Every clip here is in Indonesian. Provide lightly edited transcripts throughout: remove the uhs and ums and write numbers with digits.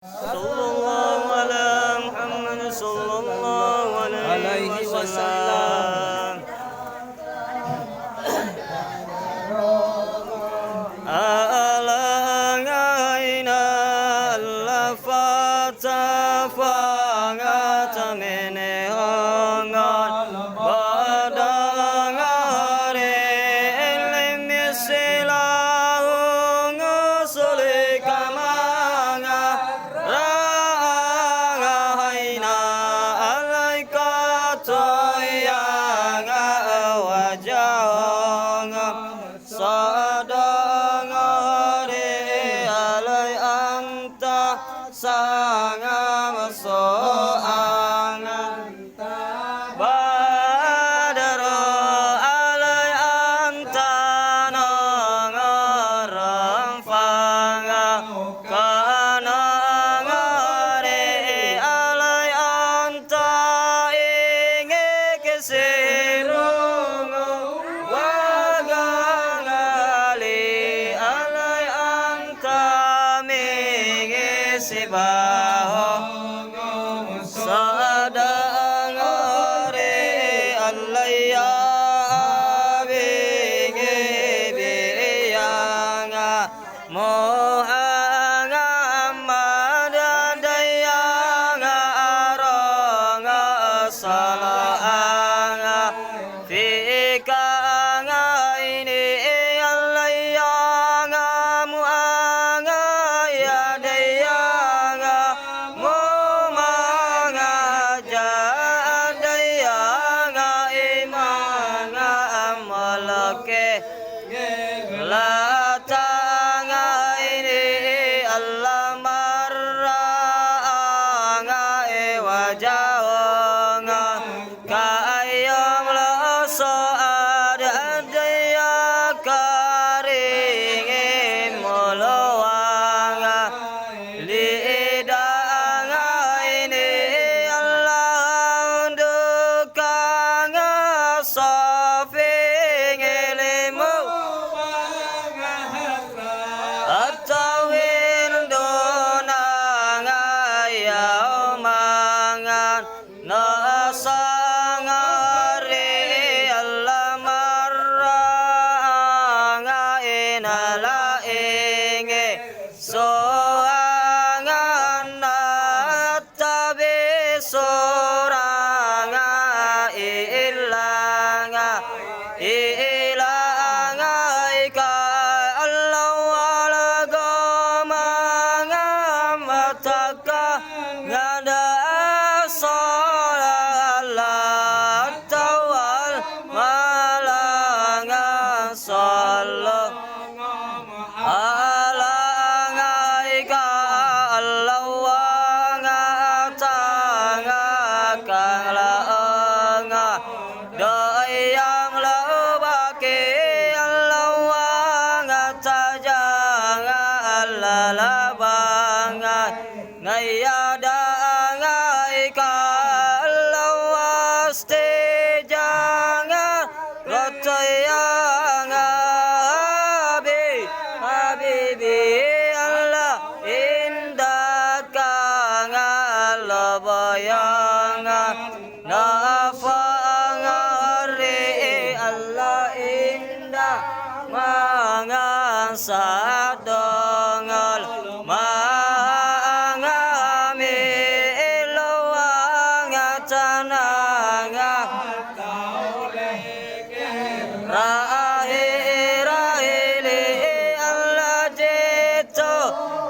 Sallallahu ala Muhammad sallallahu alaihi wasallam. Alangayna lafata fangata menehongan badangare lemisilahu ngusulikamanga rangayna alaika toyanga wajahanga sadangare alai anta sanga masoanga badaro alai anta nangaram fanga kana ngare alai anta inge kesirungu wagangali alai anta minge sibaho sadangare alaya abige biyanga mohanga madadayanga aronga salanga fikanga ini alayanga muanga yadayanga mumanga jadayanga imanga amalake latanga ini Allah maranga wajahanga kayam laso adaya karingi mulawanga lidanga ini Allah dukanga safing ilmu atawin donanga yaumangan nasangari Allah maranga inala inge soangan natabi soranga ilanga ilanga ika Allah wala gomanga mataka ngada salat tawal malanga sallallahu alanga ika Allah wanga tanga kang laanga doyang laubake Allah wanga tajanga Allah labanga ngayada ngaika Allah wasti janga rotayanga habibi Allah indakanga labayanga nafangari Allah indah mangang sadongal mangami ilawanga tananga rahili Allah jito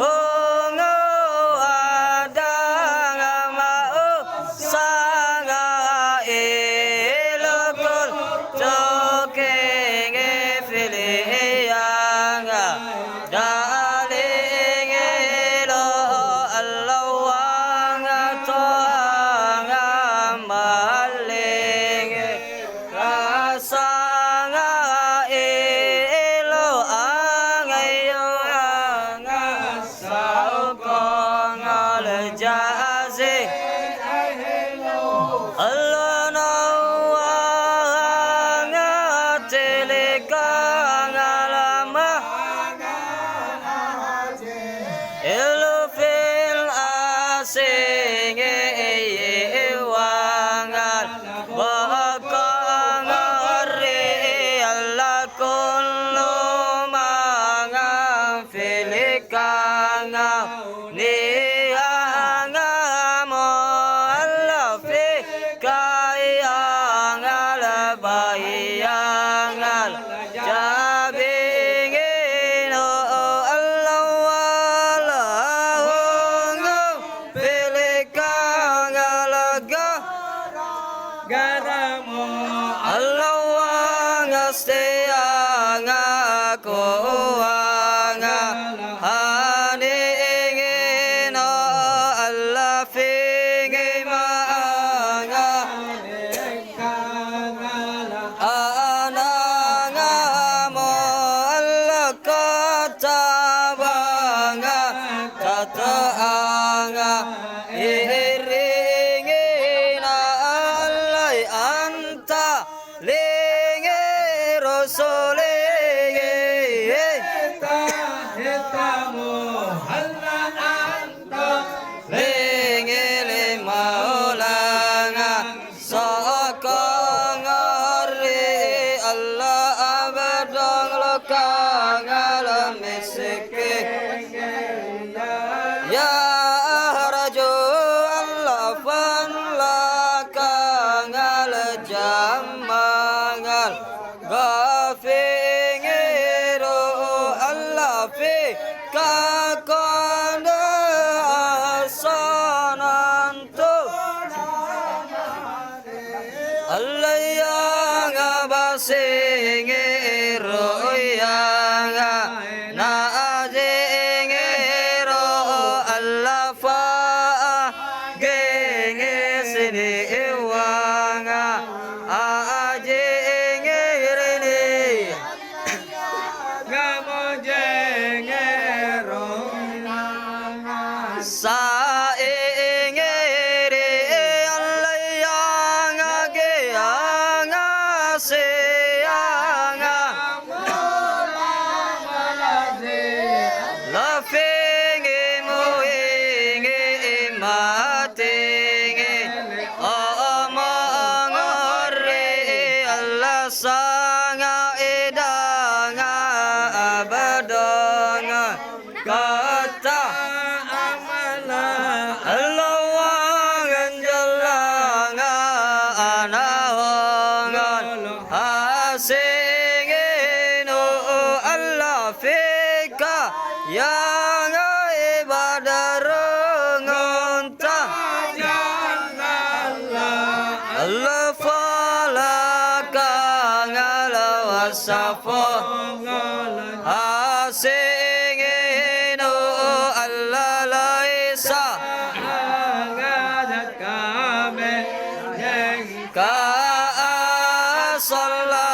hungu adanga mau sanga ilukul joking filiyanga daling ilo Allah wanga toanga maling kasanga ilo angayo anga saukong aljazi Allah nawanga tilikang alamah ilu fil singe wangal bakangari Allah kullu mangang filikanga nihanga mo Allah fi kayangal bayangal jabingin Allah wala filikanga laga Garamo Allah wanga steyanga kuanga hani ingin Allah fingi maanga ananga mo Allah katabanga kataanga iringin Allah anta lingi rasulingi Hitamu Halla Anta Lingili maulanga sakangari Allah abadang lokang misiki ya raju Allah fan lakangal jamangal gafingiru Allah fi kakonda asanantu Allah yang abasingiru yang nazingiru Allah fa gengisini iwanga ajingirini Gamo jengero saingiri Allah yang agiyanga siyanga lafingi muingi imatingi omongori Allah sanga idanga abadanga kata amala Allah wangan jalanga anahongan asinginu Allah fika yang ibadarungunta Allah falakang ala wasafo asinginu Allah laisa Angadat kami ka asalla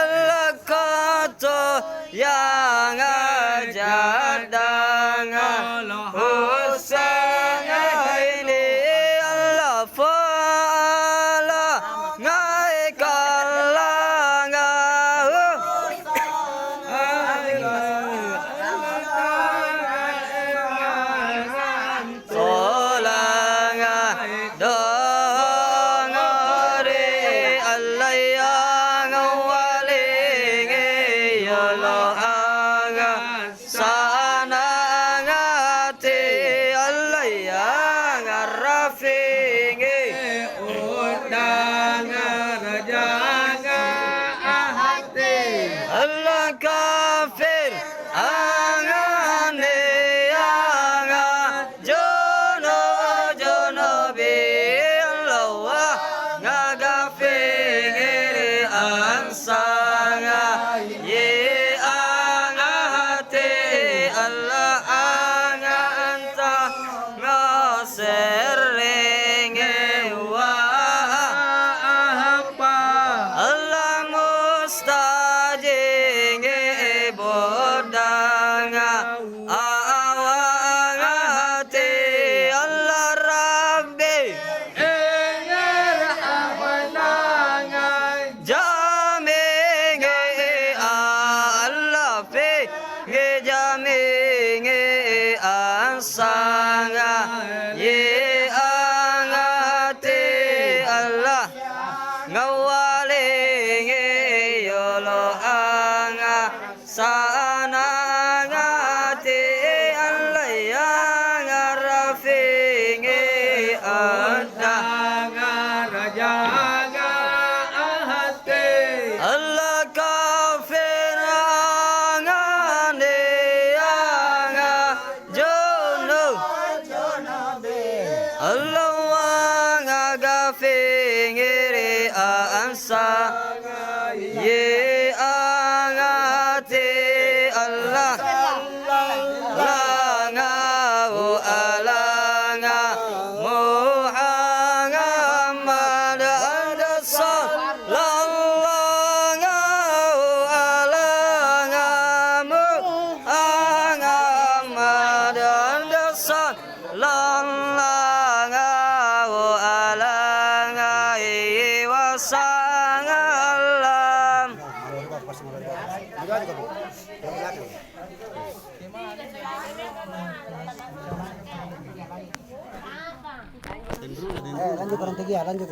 Allah kato yang ajadangan husanga ini Allah fala ngai kalanga Allah ngagafingiri ansa ye angati Allah langa alanga Muhammad ada sallallahu alanga Muhammad ada sallallahu alanga wasallam. Lanjut orang tiga, lanjut.